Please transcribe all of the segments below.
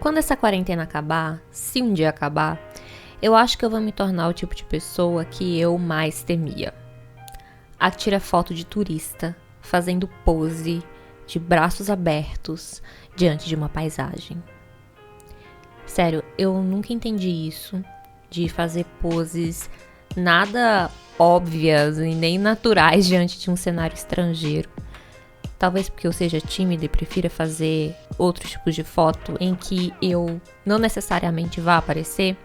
Quando essa quarentena acabar, se um dia acabar, eu acho que eu vou me tornar o tipo de pessoa que eu mais temia. A que tira foto de turista, fazendo pose, de braços abertos, diante de uma paisagem. Sério, eu nunca entendi isso, de fazer poses nada óbvias e nem naturais diante de um cenário estrangeiro. Talvez porque eu seja tímida e prefira fazer outros tipos de foto em que eu não necessariamente vá aparecer.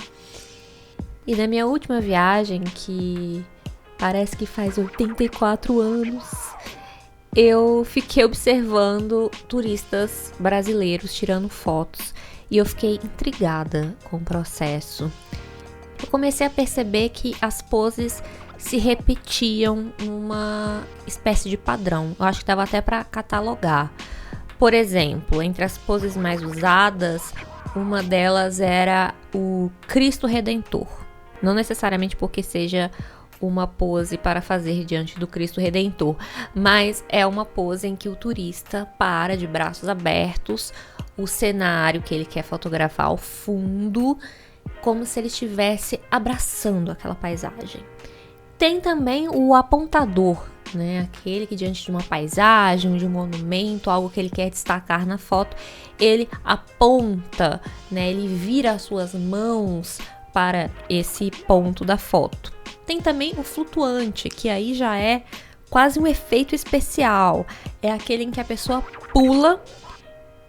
E na minha última viagem, que parece que faz 84 anos, eu fiquei observando turistas brasileiros tirando fotos e eu fiquei intrigada com o processo. Eu comecei a perceber que as poses se repetiam numa espécie de padrão. Eu acho que dava até para catalogar. Por exemplo, entre as poses mais usadas, uma delas era o Cristo Redentor. Não necessariamente porque seja uma pose para fazer diante do Cristo Redentor, mas é uma pose em que o turista para de braços abertos, o cenário que ele quer fotografar ao fundo, como se ele estivesse abraçando aquela paisagem. Tem também o apontador, né? Aquele que diante de uma paisagem, de um monumento, algo que ele quer destacar na foto, ele aponta, né? Ele vira as suas mãos para esse ponto da foto. Tem também o flutuante, que aí já é quase um efeito especial. É aquele em que a pessoa pula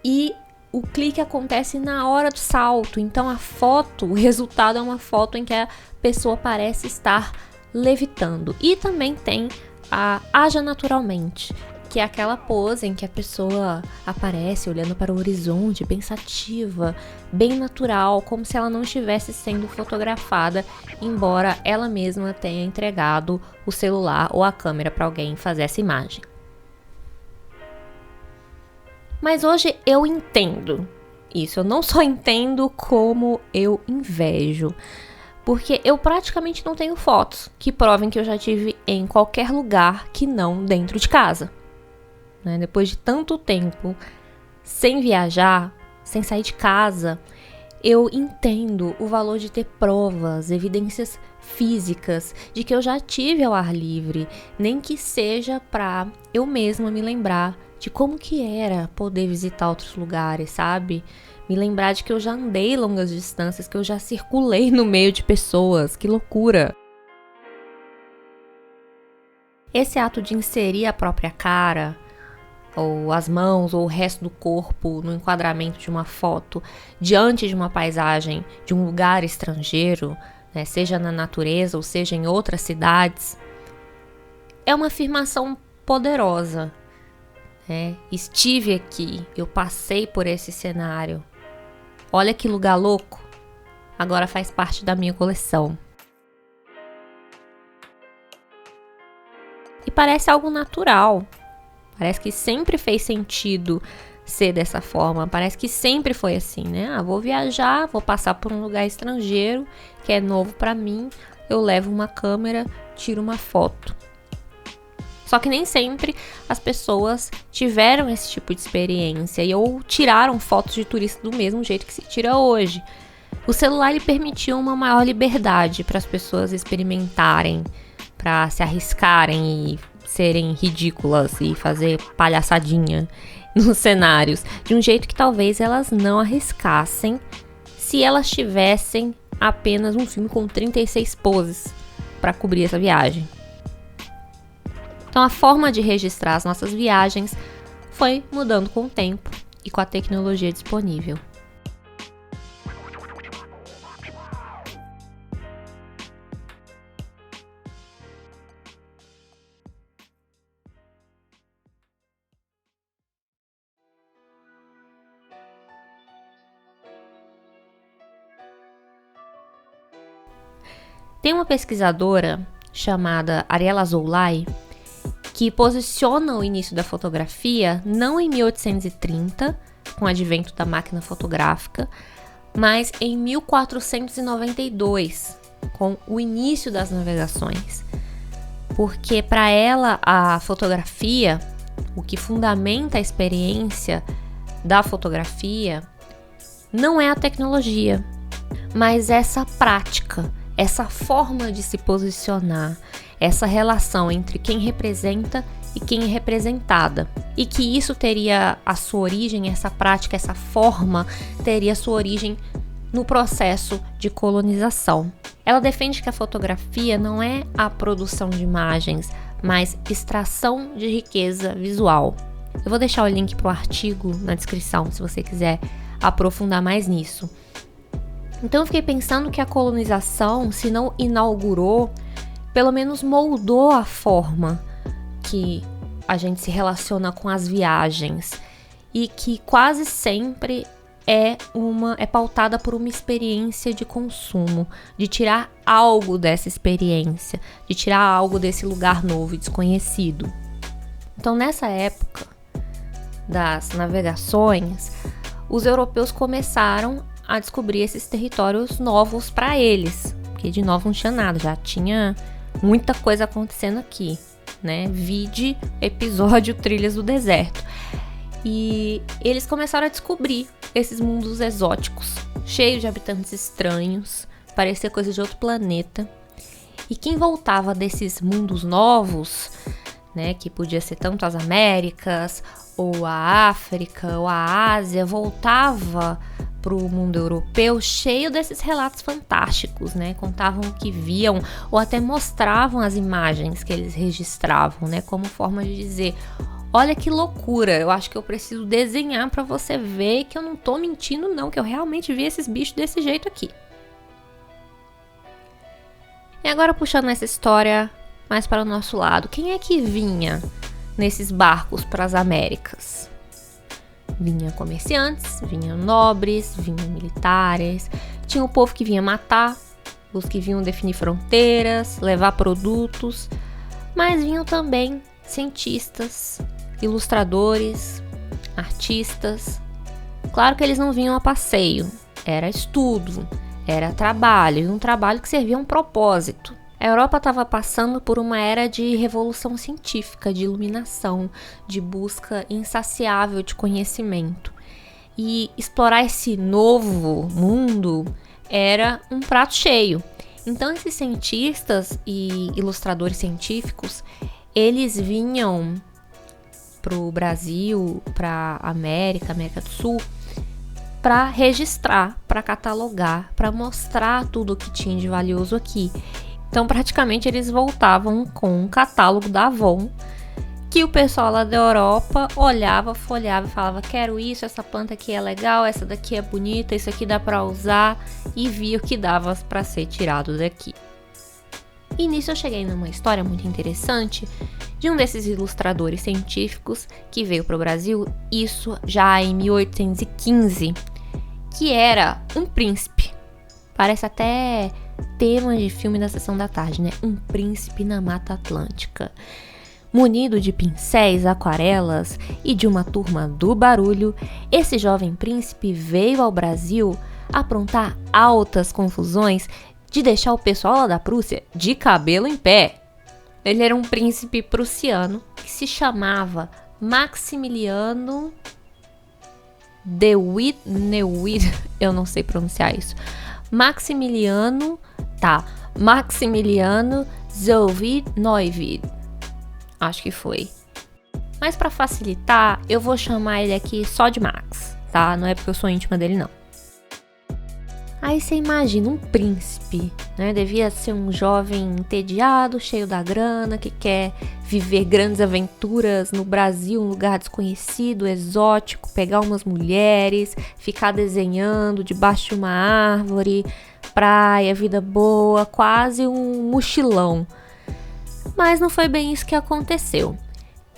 e o clique acontece na hora do salto. Então a foto, o resultado é uma foto em que a pessoa parece estar levitando. E também tem a Haja Naturalmente, que é aquela pose em que a pessoa aparece olhando para o horizonte, pensativa, bem natural, como se ela não estivesse sendo fotografada, embora ela mesma tenha entregado o celular ou a câmera para alguém fazer essa imagem. Mas hoje eu entendo isso, eu não só entendo como eu invejo. Porque eu praticamente não tenho fotos que provem que eu já estive em qualquer lugar que não dentro de casa. Né? Depois de tanto tempo sem viajar, sem sair de casa, eu entendo o valor de ter provas, evidências físicas de que eu já tive ao ar livre, nem que seja para eu mesma me lembrar de como que era poder visitar outros lugares, sabe? Me lembrar de que eu já andei longas distâncias, que eu já circulei no meio de pessoas. Que loucura! Esse ato de inserir a própria cara, ou as mãos, ou o resto do corpo no enquadramento de uma foto, diante de uma paisagem de um lugar estrangeiro, né, seja na natureza ou seja em outras cidades, é uma afirmação poderosa. Né? Estive aqui, eu passei por esse cenário. Olha que lugar louco, agora faz parte da minha coleção. E parece algo natural, parece que sempre fez sentido ser dessa forma, parece que sempre foi assim, né? Vou viajar, vou passar por um lugar estrangeiro, que é novo pra mim, eu levo uma câmera, tiro uma foto. Só que nem sempre as pessoas tiveram esse tipo de experiência ou tiraram fotos de turista do mesmo jeito que se tira hoje. O celular ele permitiu uma maior liberdade para as pessoas experimentarem, para se arriscarem e serem ridículas e fazer palhaçadinha nos cenários, de um jeito que talvez elas não arriscassem se elas tivessem apenas um filme com 36 poses para cobrir essa viagem. Então a forma de registrar as nossas viagens foi mudando com o tempo e com a tecnologia disponível. Tem uma pesquisadora chamada Ariella Zoulay que posiciona o início da fotografia não em 1830, com o advento da máquina fotográfica, mas em 1492, com o início das navegações. Porque para ela a fotografia, o que fundamenta a experiência da fotografia, não é a tecnologia, mas essa prática, essa forma de se posicionar, essa relação entre quem representa e quem é representada. E que isso teria a sua origem, essa prática, essa forma, teria a sua origem no processo de colonização. Ela defende que a fotografia não é a produção de imagens, mas extração de riqueza visual. Eu vou deixar o link para o artigo na descrição, se você quiser aprofundar mais nisso. Então eu fiquei pensando que a colonização, se não inaugurou, pelo menos moldou a forma que a gente se relaciona com as viagens e que quase sempre é pautada por uma experiência de consumo, de tirar algo dessa experiência, de tirar algo desse lugar novo e desconhecido. Então, nessa época das navegações, os europeus começaram a descobrir esses territórios novos para eles, porque de novo não tinha nada, já tinha muita coisa acontecendo aqui, né? Vide episódio Trilhas do Deserto. E eles começaram a descobrir esses mundos exóticos, cheios de habitantes estranhos, parecia coisa de outro planeta. E quem voltava desses mundos novos, né, que podia ser tanto as Américas, ou a África, ou a Ásia, voltava para o mundo europeu cheio desses relatos fantásticos, né? Contavam o que viam ou até mostravam as imagens que eles registravam, né? Como forma de dizer: olha que loucura, eu acho que eu preciso desenhar para você ver que eu não tô mentindo não, que eu realmente vi esses bichos desse jeito aqui. E agora puxando essa história mais para o nosso lado, quem é que vinha nesses barcos para as Américas? Vinha comerciantes, vinham nobres, vinham militares, tinha o povo que vinha matar, os que vinham definir fronteiras, levar produtos, mas vinham também cientistas, ilustradores, artistas. Claro que eles não vinham a passeio, era estudo, era trabalho, e um trabalho que servia a um propósito. A Europa estava passando por uma era de revolução científica, de iluminação, de busca insaciável de conhecimento. E explorar esse novo mundo era um prato cheio. Então esses cientistas e ilustradores científicos, eles vinham para o Brasil, para a América do Sul, para registrar, para catalogar, para mostrar tudo o que tinha de valioso aqui. Então, praticamente, eles voltavam com um catálogo da Avon, que o pessoal lá da Europa olhava, folhava e falava: quero isso, essa planta aqui é legal, essa daqui é bonita, isso aqui dá para usar, e via o que dava para ser tirado daqui. E nisso eu cheguei numa história muito interessante de um desses ilustradores científicos que veio para o Brasil, isso já em 1815, que era um príncipe. Parece até tema de filme da Sessão da Tarde, né? Um príncipe na Mata Atlântica. Munido de pincéis, aquarelas e de uma turma do barulho, esse jovem príncipe veio ao Brasil aprontar altas confusões de deixar o pessoal lá da Prússia de cabelo em pé. Ele era um príncipe prussiano que se chamava Maximiliano de Wied, eu não sei pronunciar isso. Maximiliano Zovid Neuwied. Acho que foi. Mas para facilitar, eu vou chamar ele aqui só de Max, tá? Não é porque eu sou íntima dele, não. Aí você imagina um príncipe, né? Devia ser um jovem entediado, cheio da grana, que quer viver grandes aventuras no Brasil, um lugar desconhecido, exótico, pegar umas mulheres, ficar desenhando debaixo de uma árvore, praia, vida boa, quase um mochilão. Mas não foi bem isso que aconteceu.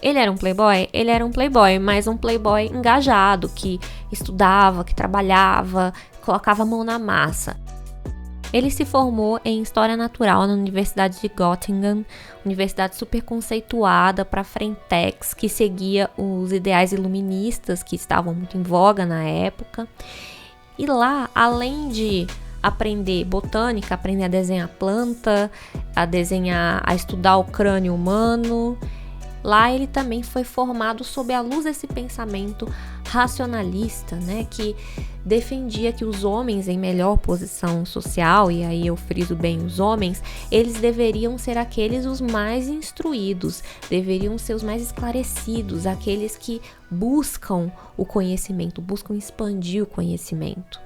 Ele era um playboy? Ele era um playboy, mas um playboy engajado, que estudava, que trabalhava, colocava a mão na massa. Ele se formou em História Natural na Universidade de Göttingen, universidade super conceituada para frentex, que seguia os ideais iluministas que estavam muito em voga na época. E lá, além de aprender botânica, aprender a desenhar planta, a estudar o crânio humano, Lá ele também foi formado sob a luz desse pensamento racionalista, né, que defendia que os homens em melhor posição social, e aí eu friso bem os homens, eles deveriam ser aqueles os mais instruídos, deveriam ser os mais esclarecidos, aqueles que buscam o conhecimento, buscam expandir o conhecimento.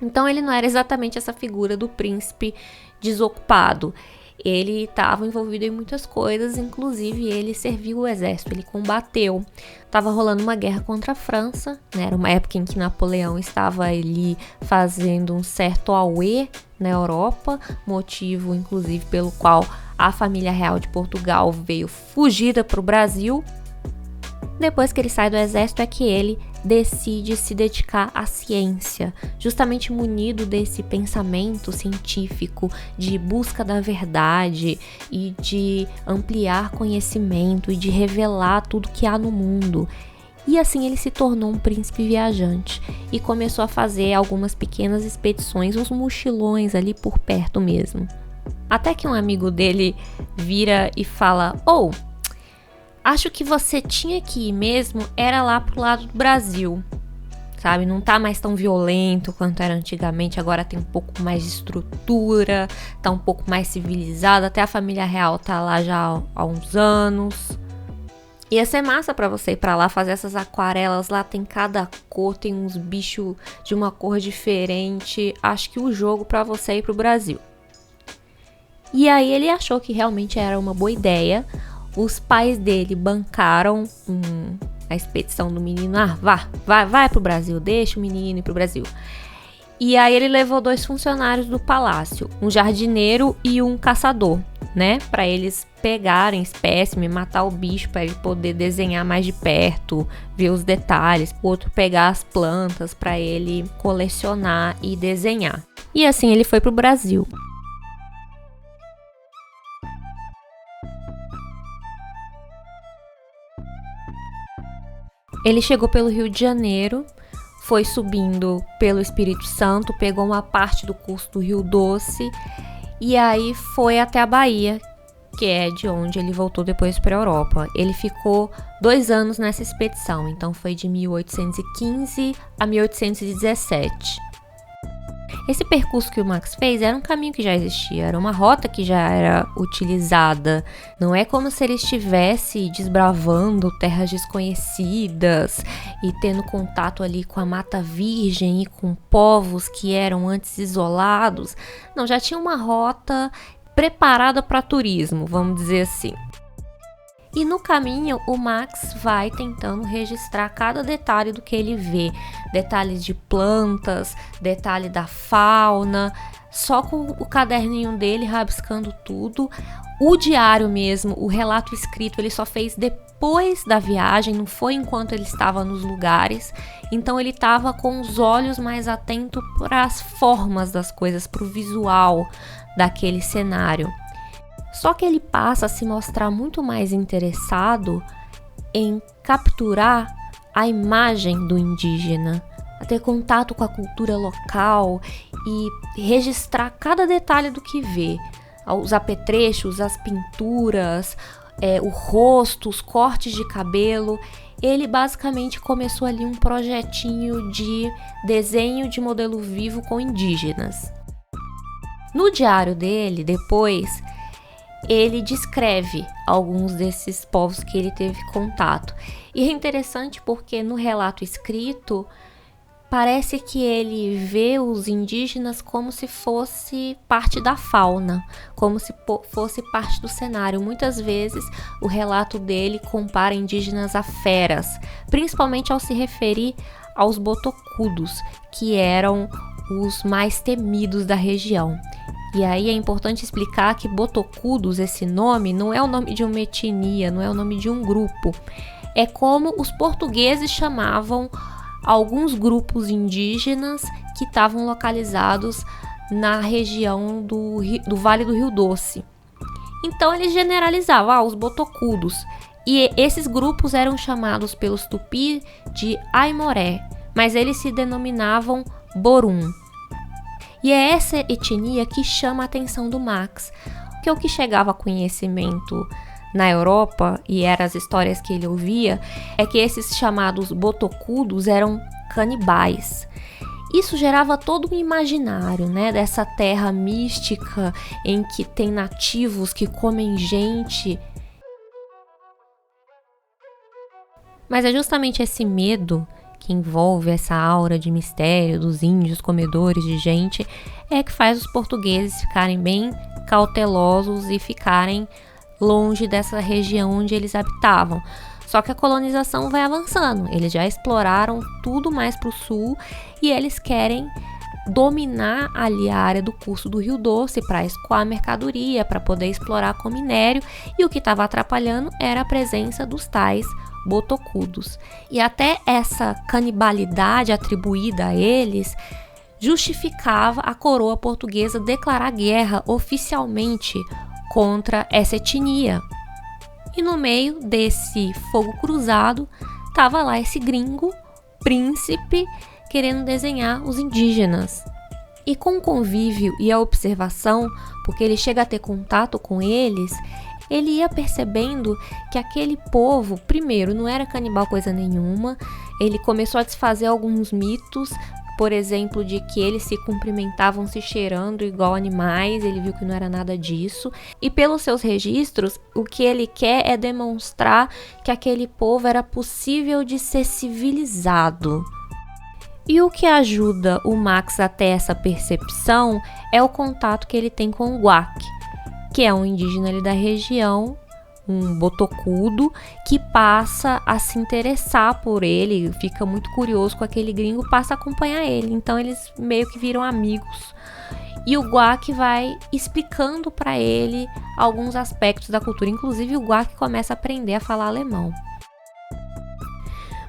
Então ele não era exatamente essa figura do príncipe desocupado. Ele estava envolvido em muitas coisas, inclusive ele serviu o exército, ele combateu. Estava rolando uma guerra contra a França, né? Era uma época em que Napoleão estava ali fazendo um certo auê na Europa, motivo inclusive pelo qual a família real de Portugal veio fugida para o Brasil. Depois que ele sai do exército é que ele decide se dedicar à ciência, justamente munido desse pensamento científico de busca da verdade e de ampliar conhecimento e de revelar tudo que há no mundo. E assim ele se tornou um príncipe viajante e começou a fazer algumas pequenas expedições, uns mochilões ali por perto mesmo. Até que um amigo dele vira e fala: acho que você tinha que ir mesmo, era lá pro lado do Brasil, sabe? Não tá mais tão violento quanto era antigamente, agora tem um pouco mais de estrutura, tá um pouco mais civilizado, até a família real tá lá já há uns anos. Ia ser massa pra você ir pra lá fazer essas aquarelas, lá tem cada cor, tem uns bichos de uma cor diferente, acho que o jogo pra você ir pro Brasil. E aí ele achou que realmente era uma boa ideia. Os pais dele bancaram a expedição do menino. Vai pro Brasil, deixa o menino ir pro Brasil. E aí ele levou 2 funcionários do palácio, um jardineiro e um caçador, né? Para eles pegarem espécime, matar o bicho, para ele poder desenhar mais de perto, ver os detalhes. O outro pegar as plantas para ele colecionar e desenhar. E assim ele foi pro Brasil. Ele chegou pelo Rio de Janeiro, foi subindo pelo Espírito Santo, pegou uma parte do curso do Rio Doce e aí foi até a Bahia, que é de onde ele voltou depois para a Europa. Ele ficou 2 anos nessa expedição, então foi de 1815 a 1817. Esse percurso que o Max fez era um caminho que já existia, era uma rota que já era utilizada. Não é como se ele estivesse desbravando terras desconhecidas e tendo contato ali com a Mata Virgem e com povos que eram antes isolados. Não, já tinha uma rota preparada para turismo, vamos dizer assim. E no caminho, o Max vai tentando registrar cada detalhe do que ele vê. Detalhes de plantas, detalhe da fauna, só com o caderninho dele, rabiscando tudo. O diário mesmo, o relato escrito, ele só fez depois da viagem, não foi enquanto ele estava nos lugares. Então ele estava com os olhos mais atentos para as formas das coisas, para o visual daquele cenário. Só que ele passa a se mostrar muito mais interessado em capturar a imagem do indígena, a ter contato com a cultura local e registrar cada detalhe do que vê. Os apetrechos, as pinturas, o rosto, os cortes de cabelo. Ele basicamente começou ali um projetinho de desenho de modelo vivo com indígenas. No diário dele, depois, ele descreve alguns desses povos que ele teve contato. E é interessante porque no relato escrito, parece que ele vê os indígenas como se fosse parte da fauna, como se fosse parte do cenário. Muitas vezes o relato dele compara indígenas a feras, principalmente ao se referir aos botocudos, que eram os mais temidos da região. E aí é importante explicar que botocudos, esse nome, não é o nome de uma etnia, não é o nome de um grupo. É como os portugueses chamavam alguns grupos indígenas que estavam localizados na região do Vale do Rio Doce. Então eles generalizavam os botocudos. E esses grupos eram chamados pelos tupi de Aimoré, mas eles se denominavam Borum. E é essa etnia que chama a atenção do Max, que é o que chegava a conhecimento na Europa, e eram as histórias que ele ouvia, é que esses chamados botocudos eram canibais. Isso gerava todo um imaginário, né, dessa terra mística em que tem nativos que comem gente. Mas é justamente esse medo que envolve essa aura de mistério dos índios comedores de gente é que faz os portugueses ficarem bem cautelosos e ficarem longe dessa região onde eles habitavam. Só que a colonização vai avançando, eles já exploraram tudo mais para o sul e eles querem dominar ali a área do curso do Rio Doce para escoar mercadoria, para poder explorar com minério, e o que estava atrapalhando era a presença dos tais botocudos. E até essa canibalidade atribuída a eles justificava a coroa portuguesa declarar guerra oficialmente contra essa etnia. E no meio desse fogo cruzado, estava lá esse gringo, príncipe, querendo desenhar os indígenas. E com o convívio e a observação, porque ele chega a ter contato com eles, ele ia percebendo que aquele povo, primeiro, não era canibal coisa nenhuma. Ele começou a desfazer alguns mitos, por exemplo, de que eles se cumprimentavam se cheirando igual animais. Ele viu que não era nada disso. E pelos seus registros, o que ele quer é demonstrar que aquele povo era possível de ser civilizado. E o que ajuda o Max a ter essa percepção é o contato que ele tem com o Guac, que é um indígena ali da região, um botocudo, que passa a se interessar por ele, fica muito curioso com aquele gringo, passa a acompanhar ele. Então eles meio que viram amigos. E o Guac vai explicando para ele alguns aspectos da cultura. Inclusive o Guac começa a aprender a falar alemão.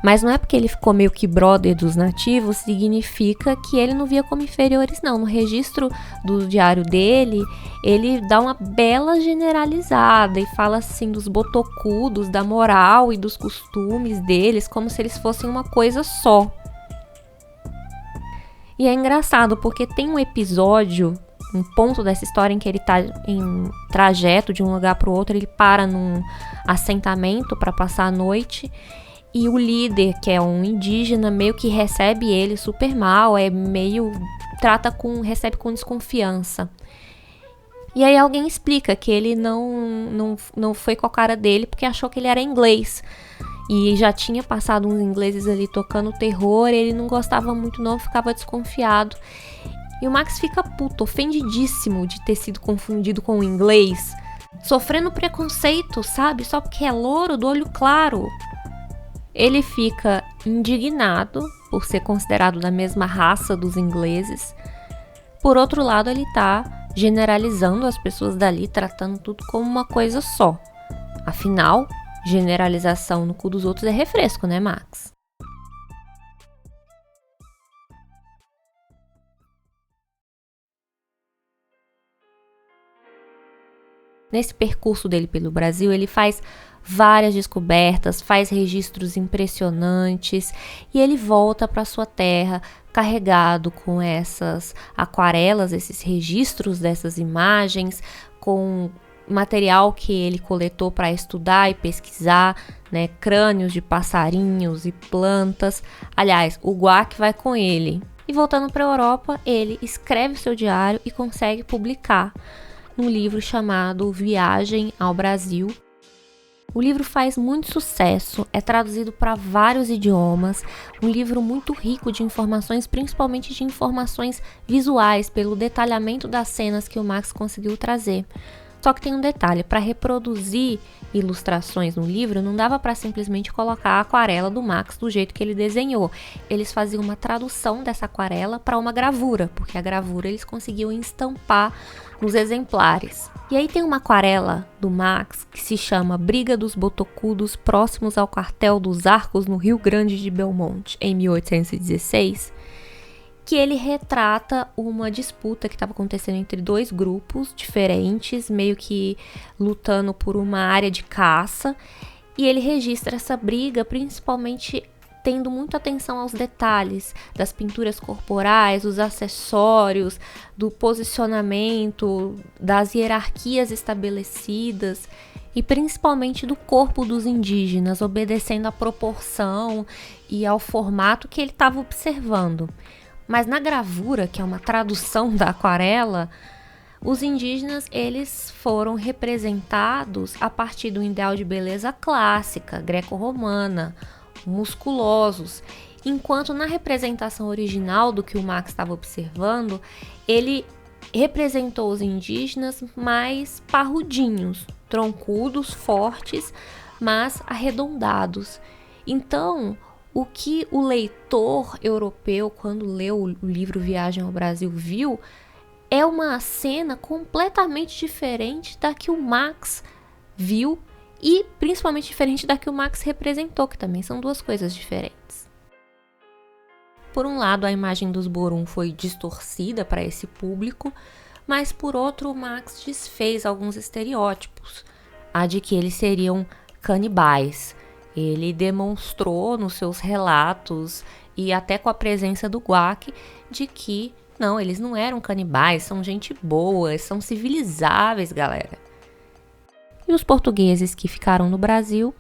Mas não é porque ele ficou meio que brother dos nativos, significa que ele não via como inferiores, não. No registro do diário dele, ele dá uma bela generalizada e fala assim dos botocudos, da moral e dos costumes deles, como se eles fossem uma coisa só. E é engraçado, porque tem um episódio, um ponto dessa história em que ele tá em trajeto de um lugar para o outro, ele para num assentamento para passar a noite. E o líder, que é um indígena, meio que recebe ele super mal, recebe com desconfiança. E aí alguém explica que ele não foi com a cara dele porque achou que ele era inglês. E já tinha passado uns ingleses ali tocando terror, ele não gostava muito não, ficava desconfiado. E o Max fica puto, ofendidíssimo de ter sido confundido com o inglês, sofrendo preconceito, sabe? Só porque é louro, do olho claro. Ele fica indignado por ser considerado da mesma raça dos ingleses. Por outro lado, ele está generalizando as pessoas dali, tratando tudo como uma coisa só. Afinal, generalização no cu dos outros é refresco, né, Max? Nesse percurso dele pelo Brasil, ele faz várias descobertas, faz registros impressionantes e ele volta para sua terra carregado com essas aquarelas, esses registros dessas imagens, com material que ele coletou para estudar e pesquisar, né, crânios de passarinhos e plantas. Aliás, o Guac vai com ele. E voltando para a Europa, ele escreve seu diário e consegue publicar num livro chamado Viagem ao Brasil. O livro faz muito sucesso, é traduzido para vários idiomas, um livro muito rico de informações, principalmente de informações visuais, pelo detalhamento das cenas que o Max conseguiu trazer. Só que tem um detalhe, para reproduzir ilustrações no livro, não dava para simplesmente colocar a aquarela do Max do jeito que ele desenhou. Eles faziam uma tradução dessa aquarela para uma gravura, porque a gravura eles conseguiam estampar nos exemplares. E aí tem uma aquarela do Max que se chama Briga dos Botocudos próximos ao quartel dos Arcos no Rio Grande de Belmonte, em 1816, que ele retrata uma disputa que estava acontecendo entre dois grupos diferentes, meio que lutando por uma área de caça, e ele registra essa briga principalmente tendo muita atenção aos detalhes das pinturas corporais, dos acessórios, do posicionamento, das hierarquias estabelecidas. e principalmente do corpo dos indígenas, obedecendo à proporção e ao formato que ele estava observando. Mas na gravura, que é uma tradução da aquarela, os indígenas eles foram representados a partir do ideal de beleza clássica, greco-romana, musculosos, enquanto na representação original do que o Max estava observando, ele representou os indígenas mais parrudinhos, troncudos, fortes, mas arredondados. Então, o que o leitor europeu, quando leu o livro Viagem ao Brasil, viu é uma cena completamente diferente da que o Max viu e principalmente diferente da que o Max representou, que também são duas coisas diferentes. Por um lado, a imagem dos Borum foi distorcida para esse público, mas por outro, o Max desfez alguns estereótipos, a de que eles seriam canibais. Ele demonstrou nos seus relatos e até com a presença do Guac de que não, eles não eram canibais, são gente boa, são civilizáveis, galera. E os portugueses que ficaram no Brasil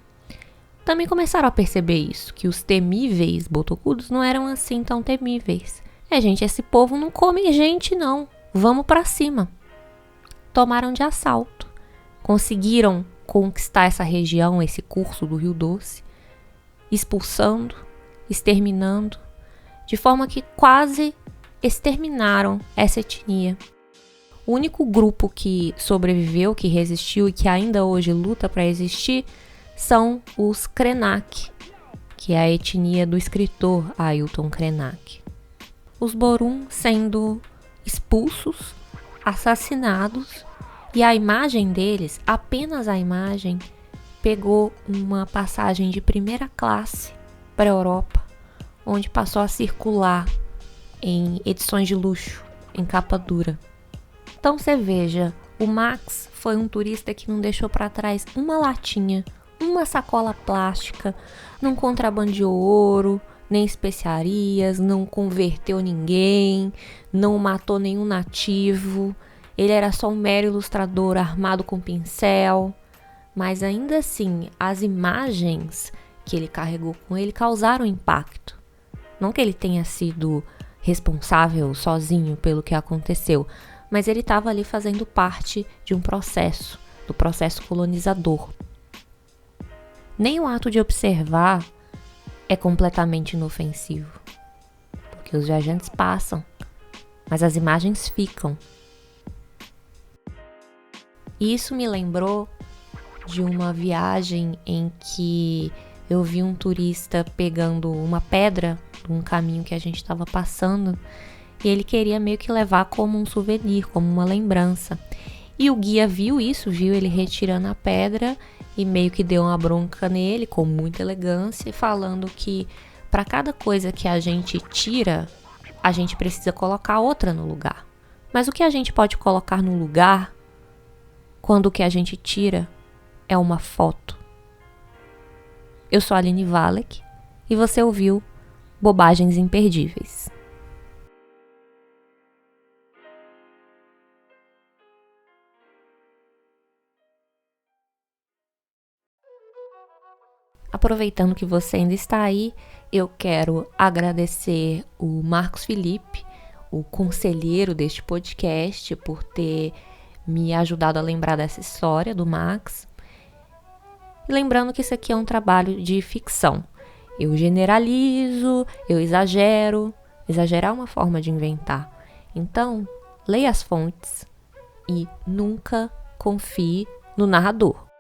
também começaram a perceber isso, que os temíveis botocudos não eram assim tão temíveis. Gente, esse povo não come gente não, vamos pra cima. Tomaram de assalto, conseguiram conquistar essa região, esse curso do Rio Doce, expulsando, exterminando, de forma que quase exterminaram essa etnia. O único grupo que sobreviveu, que resistiu e que ainda hoje luta para existir são os Krenak, que é a etnia do escritor Ailton Krenak. Os Borum sendo expulsos, assassinados, e a imagem deles, apenas a imagem, pegou uma passagem de primeira classe para a Europa, onde passou a circular em edições de luxo, em capa dura. Então você veja, o Max foi um turista que não deixou para trás uma latinha, uma sacola plástica, não contrabandeou ouro, nem especiarias, não converteu ninguém, não matou nenhum nativo. Ele era só um mero ilustrador armado com pincel. Mas ainda assim, as imagens que ele carregou com ele causaram impacto. Não que ele tenha sido responsável sozinho pelo que aconteceu, mas ele estava ali fazendo parte de um processo, do processo colonizador. Nem o ato de observar é completamente inofensivo, porque os viajantes passam, mas as imagens ficam. Isso me lembrou de uma viagem em que eu vi um turista pegando uma pedra de um caminho que a gente estava passando e ele queria meio que levar como um souvenir, como uma lembrança. E o guia viu isso, viu ele retirando a pedra e meio que deu uma bronca nele com muita elegância, falando que para cada coisa que a gente tira, a gente precisa colocar outra no lugar. Mas o que a gente pode colocar no lugar quando o que a gente tira é uma foto? Eu sou a Aline Valek e você ouviu Bobagens Imperdíveis. Aproveitando que você ainda está aí, eu quero agradecer o Marcos Felipe, o conselheiro deste podcast, por ter me ajudado a lembrar dessa história do Max. E lembrando que isso aqui é um trabalho de ficção. Eu generalizo, eu exagero. Exagerar é uma forma de inventar. Então, leia as fontes e nunca confie no narrador.